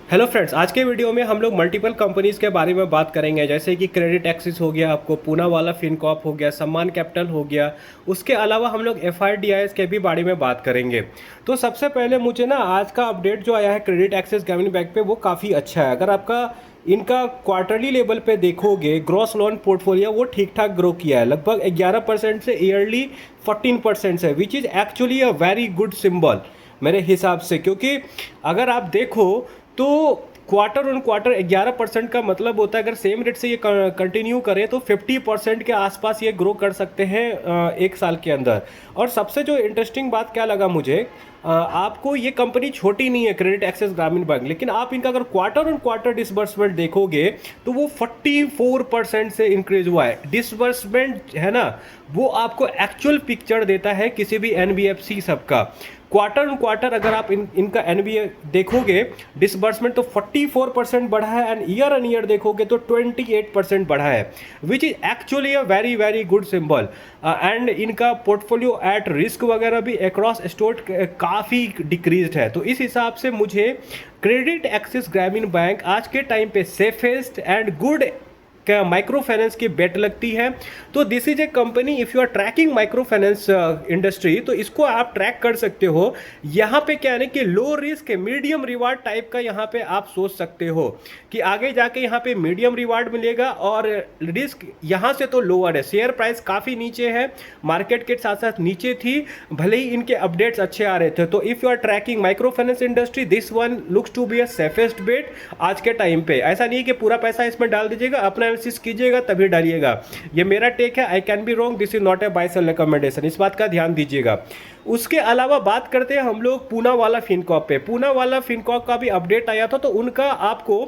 Hello friends, आज के video में हम लोग मल्टीपल कंपनीज़ के बारे में बात करेंगे, जैसे कि क्रेडिट एक्सिस हो गया, आपको पूनावाला फिनकॉर्प हो गया, सम्मान कैपिटल हो गया। उसके अलावा हम लोग एफआईडीआईएस के भी बारे में बात करेंगे। तो सबसे पहले मुझे ना आज का अपडेट जो आया है क्रेडिट एक्सिस ग्रामीण बैंक पे, वो काफ़ी अच्छा है। अगर आपका इनका क्वार्टरली लेवल पे देखोगे, ग्रॉस लोन पोर्टफोलियो वो ठीक ठाक ग्रो किया है, लगभग 11% से ईयरली 14% से, which is actually a very good symbol मेरे हिसाब से। क्योंकि अगर आप देखो तो क्वार्टर ऑन क्वार्टर 11% का मतलब होता है, अगर सेम रेट से ये कंटिन्यू करें तो 50% के आसपास ये ग्रो कर सकते हैं एक साल के अंदर। और सबसे जो इंटरेस्टिंग बात क्या लगा मुझे, आपको ये कंपनी छोटी नहीं है क्रेडिट एक्सिस ग्रामीण बैंक, लेकिन आप इनका अगर क्वार्टर ऑन क्वार्टर डिसबर्समेंट देखोगे तो वो 44% से इंक्रीज हुआ है। डिसबर्समेंट है ना, वो आपको एक्चुअल पिक्चर देता है किसी भी एनबीएफसी सबका। क्वार्टर ऑन क्वार्टर अगर आप इनका एनबीए देखोगे डिसबर्समेंट तो 44% बढ़ा है, एंड ईयर ऑन ईयर देखोगे तो 28% बढ़ा है, which is actually a very very good symbol. And इनका पोर्टफोलियो एट रिस्क वगैरह भी अक्रॉस स्टेट काफ़ी डिक्रीज्ड है। तो इस हिसाब से मुझे क्रेडिट एक्सिस ग्रामीण बैंक आज के टाइम पे सेफेस्ट एंड गुड क्या माइक्रो फाइनेंस की बेट लगती है। तो this is a company, if you are tracking micro finance industry तो इसको आप ट्रैक कर सकते हो। यहाँ पे क्या है कि low risk medium reward type का यहाँ पे आप सोच सकते हो कि आगे जाके यहाँ पे मीडियम रिवार्ड मिलेगा, और रिस्क यहाँ से तो लोअर है। शेयर प्राइस काफ़ी नीचे है, मार्केट के साथ साथ नीचे थी, भले ही इनके अपडेट्स अच्छे आ रहे थे। तो if you are tracking micro finance industry, this one looks to be a safest bet आज के टाइम पे। ऐसा नहीं कि पूरा पैसा इसमें डाल दीजिएगा, अपना कीजिएगा तभी डालिएगा, ये मेरा टेक है। I can be wrong, this is not a buy sell recommendation, इस बात का ध्यान दीजिएगा। उसके अलावा बात करते हैं हम लोग पूनावाला फिनकॉर्प पे। पूनावाला फिनकॉर्प का भी अपडेट आया था, तो उनका आपको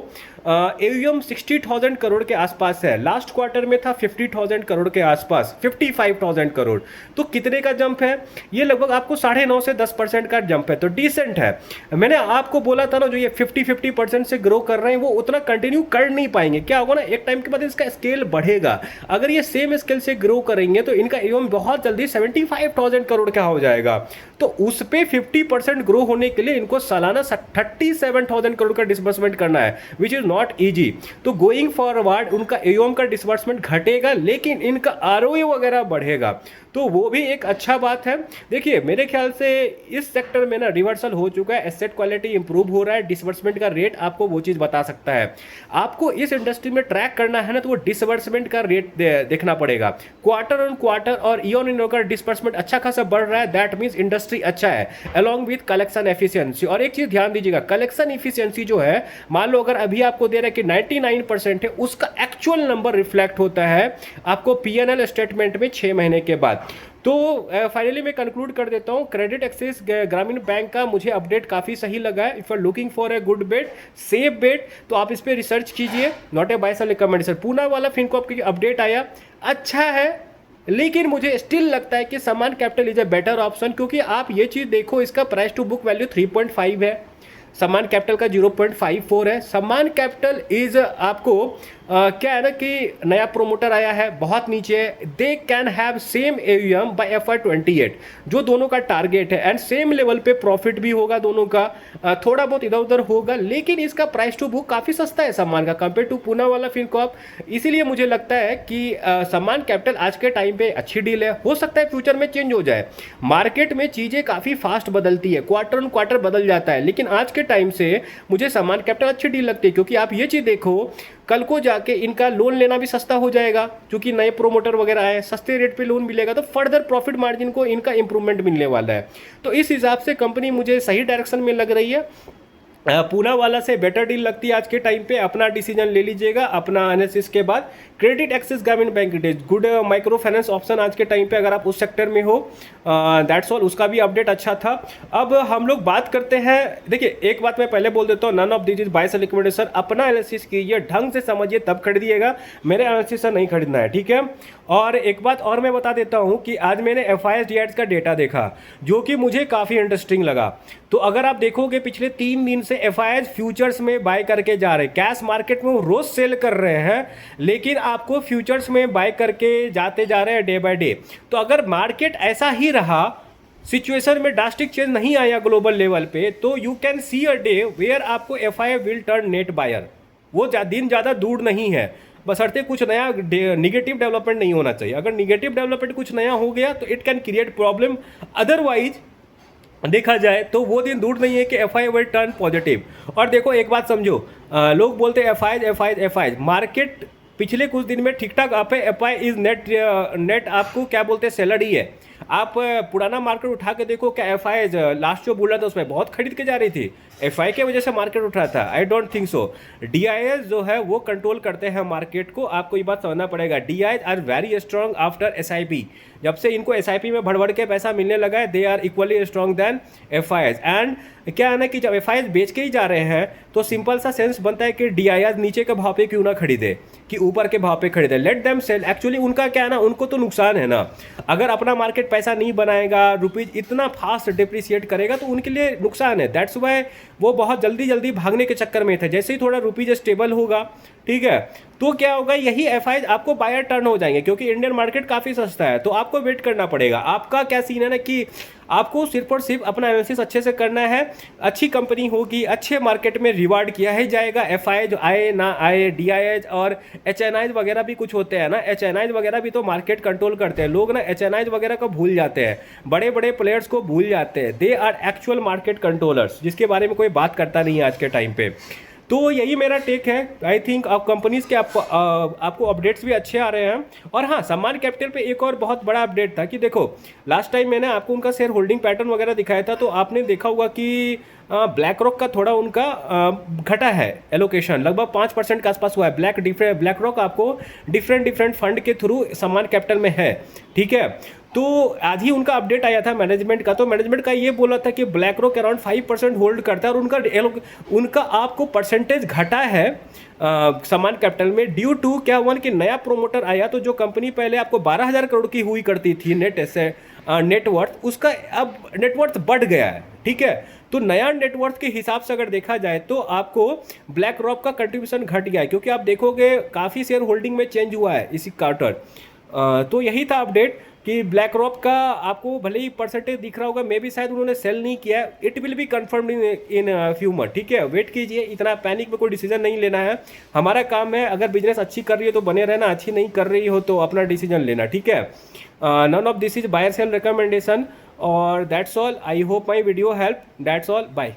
एयूएम 60,000 करोड़ के आसपास है। लास्ट क्वार्टर में था 50,000 करोड़ के आसपास, 55,000 करोड़। तो कितने का जंप है ये? लगभग आपको 9.5 से 10% का जंप है, तो डिसेंट है। मैंने आपको बोला था ना, जो ये 50% से ग्रो कर रहे हैं वो उतना कंटिन्यू कर नहीं पाएंगे। क्या होगा ना, एक टाइम के बाद इसका स्केल बढ़ेगा। अगर ये सेम स्केल से ग्रो करेंगे तो इनका एयूएम बहुत जल्दी 75,000 करोड़ का हो जाएगा। तो उस पे 50% ग्रो होने के लिए इनको सालाना 37,000 करोड़ का डिसबर्समेंट करना है, विच इज नॉट इजी। तो गोइंग फॉरवर्ड उनका एयूएम का डिसबर्समेंट घटेगा, लेकिन इनका आरओए वगैरह बढ़ेगा, तो वो भी एक अच्छा बात है। देखिए मेरे ख्याल से इस सेक्टर में ना रिवर्सल हो चुका है, एसेट क्वालिटी इंप्रूव हो रहा है, डिसबर्समेंट का रेट आपको वो चीज़ बता सकता है। आपको इस इंडस्ट्री में ट्रैक करना है ना, तो वो डिसबर्समेंट का रेट देखना पड़ेगा। क्वार्टर ऑन क्वार्टर और ईयर ऑन ईयर का डिसबर्समेंट अच्छा खासा बढ़ रहा है, दैट मीन्स इंडस्ट्री अच्छा है, अलॉन्ग विथ कलेक्शन एफिशिएंसी। और एक चीज़ ध्यान दीजिएगा, कलेक्शन एफिशिएंसी जो है, मान लो अगर अभी आपको दे रहा है कि 99% है, उसका एक्चुअल नंबर रिफ्लेक्ट होता है आपको पीएनएल स्टेटमेंट में 6 महीने के बाद। तो फाइनली मैं कंक्लूड कर देता हूँ, क्रेडिट एक्सिस ग्रामीण बैंक का मुझे अपडेट काफ़ी सही लगा है। If you are looking for a good bet, safe bet, तो आप इस पर रिसर्च कीजिए, not a buy sell recommendation. Poonawalla Fincorp की अपडेट आया अच्छा है, लेकिन मुझे स्टिल लगता है कि सम्मान capital is a better option. क्योंकि आप ये चीज़ देखो, इसका प्राइस टू बुक वैल्यू 3.5 है, सम्मान कैपिटल का 0.54 है। सम्मान कैपिटल इज आपको क्या है ना कि नया प्रोमोटर आया है, बहुत नीचे है, they can have same AUM by FY28, जो दोनों का टारगेट है, एंड सेम लेवल पे प्रॉफिट भी होगा दोनों का, थोड़ा बहुत इधर उधर होगा, लेकिन इसका प्राइस टू बुक काफ़ी सस्ता है सम्मान का कंपेयर टू पूनावाला फिनकॉर्प। इसीलिए मुझे लगता है कि सम्मान कैपिटल आज के टाइम पे अच्छी डील है। हो सकता है फ्यूचर में चेंज हो जाए, मार्केट में चीज़ें काफ़ी फास्ट बदलती है, क्वार्टर ऑन क्वार्टर बदल जाता है, लेकिन आज के टाइम से मुझे सम्मान कैपिटल अच्छी डील लगती है। क्योंकि आप ये चीज़ देखो, कल को जाके इनका लोन लेना भी सस्ता हो जाएगा, क्योंकि नए प्रोमोटर वगैरह आए, सस्ते रेट पे लोन मिलेगा, तो फर्दर प्रॉफिट मार्जिन को इनका इंप्रूवमेंट मिलने वाला है। तो इस हिसाब से कंपनी मुझे सही डायरेक्शन में लग रही है। पूनावाला से बेटर डील लगती है आज के टाइम पे। अपना डिसीजन ले लीजिएगा अपना एनालिसिस के बाद। क्रेडिट एक्सिस ग्रामीण bank it is good micro finance option आज के टाइम पे, अगर आप उस सेक्टर में हो। दैट्स ऑल, उसका भी अपडेट अच्छा था। अब हम लोग बात करते हैं, देखिए एक बात मैं पहले बोल देता हूँ, none of this is buy sell recommendation. अपना एनालिसिस कीजिए, ढंग से समझिए, तब खरीदिएगा, मेरे एनालिसिस से नहीं खरीदना है, ठीक है। और एक बात और मैं बता देता हूँ कि आज मैंने FISDIs का डेटा देखा, जो कि मुझे काफ़ी इंटरेस्टिंग लगा। तो अगर आप देखोगे पिछले 3 दिन से FIS फ्यूचर्स में बाय करके जा रहे हैं, कैश मार्केट में वो रोज सेल कर रहे हैं, लेकिन आपको फ्यूचर्स में बाय करके जाते जा रहे हैं डे बाय डे। तो अगर मार्केट ऐसा ही रहा सिचुएशन में ड्रास्टिक चेंज नहीं आया ग्लोबल लेवल पे, तो you can see a day where आपको FI will turn net buyer. वो दिन ज़्यादा दूर नहीं है, बशर्ते कुछ नया निगेटिव डेवलपमेंट नहीं होना चाहिए। अगर निगेटिव डेवलपमेंट कुछ नया हो गया तो it can create problem, otherwise देखा जाए तो वो दिन दूर नहीं है कि F I will turn positive. और देखो एक बात समझो, लोग बोलते हैं एफ आई मार्केट पिछले कुछ दिन में ठीक ठाक आप है। एफ आई इज नेट आपको क्या बोलते हैं, सेलर ही है। आप पुराना मार्केट उठा के देखो, क्या एफ आई लास्ट जो बोला था उसमें बहुत खरीद के जा रही थी, एफ आई के वजह से मार्केट उठ रहा था? I don't think so. D I S जो है वो कंट्रोल करते हैं मार्केट को, आपको ये बात समझना पड़ेगा। D I S R very strong after S I P. जब से इनको एस आई पी में भड़बड़ के पैसा मिलने लगा है, they are equally strong then F I S. And क्या है ना कि जब एफ आई एस बेच के ही जा रहे हैं तो सिंपल सा सेंस बनता है कि डी आई एस नीचे के भाव पे क्यों ना खरीदे, कि ऊपर के भाव पे खरीदे। Let them cell. एक्चुअली उनका क्या है ना, उनको तो नुकसान है ना। अगर अपना मार्केट पैसा नहीं बनाएगा, रुपीज इतना फास्ट डिप्रिशिएट करेगा तो उनके लिए नुकसान है। दैट्स वाई वो बहुत जल्दी जल्दी भागने के चक्कर में थे। जैसे ही थोड़ा रुपीज स्टेबल होगा, ठीक है, तो क्या होगा, यही एफ आई आपको बायर टर्न हो जाएंगे, क्योंकि इंडियन मार्केट काफ़ी सस्ता है। तो आपको वेट करना पड़ेगा। आपका क्या सीन है ना कि आपको सिर्फ और सिर्फ अपना एनालिसिस अच्छे से करना है। अच्छी कंपनी होगी, अच्छे मार्केट में रिवार्ड किया ही जाएगा। एफ आई जो आए ना आए, डी आई एच और एच एन आईज वगैरह भी कुछ होते हैं ना, एच एन आईज वगैरह भी तो मार्केट कंट्रोल करते हैं। लोग ना एच एन आईज वगैरह को भूल जाते हैं, बड़े बड़े प्लेयर्स को भूल जाते हैं। They are actual market controllers, जिसके बारे में कोई बात करता नहीं है आज के टाइम पे। तो यही मेरा टेक है। आई थिंक आप कंपनीज के आपको अपडेट्स भी अच्छे आ रहे हैं। और हाँ, सम्मान कैपिटल पे एक और बहुत बड़ा अपडेट था कि देखो, लास्ट टाइम मैंने आपको उनका शेयर होल्डिंग पैटर्न वगैरह दिखाया था, तो आपने देखा होगा कि ब्लैक रॉक का थोड़ा उनका घटा है एलोकेशन, लगभग 5% के आसपास हुआ है। ब्लैक रॉक आपको डिफरेंट फंड के थ्रू सम्मान कैपिटल में है, ठीक है। तो आज ही उनका अपडेट आया था मैनेजमेंट का, तो मैनेजमेंट का ये बोला था कि ब्लैक रॉक अराउंड 5% होल्ड करता है, और उनका आपको परसेंटेज घटा है सम्मान कैपिटल में, ड्यू टू क्या हुआ कि नया प्रोमोटर आया। तो जो कंपनी पहले आपको 12,000 करोड़ की हुई करती थी नेटवर्थ, उसका अब नेटवर्थ बढ़ गया है, ठीक है। तो नया नेटवर्थ के हिसाब से अगर देखा जाए तो आपको ब्लैक रॉक का कंट्रीब्यूशन घट गया है, क्योंकि आप देखोगे काफ़ी शेयर होल्डिंग में चेंज हुआ है इसी क्वार्टर। तो यही था अपडेट कि ब्लैक रॉक का आपको भले ही परसेंटेज दिख रहा होगा, मे भी शायद उन्होंने सेल नहीं किया है। It will be confirmed in few month, ठीक है। वेट कीजिए, इतना पैनिक में कोई डिसीजन नहीं लेना है। हमारा काम है, अगर बिजनेस अच्छी कर रही है तो बने रहना, अच्छी नहीं कर रही हो तो अपना डिसीजन लेना, ठीक है। None of this is buyer sell recommendation, और that's all. I hope my video help. That's all, bye.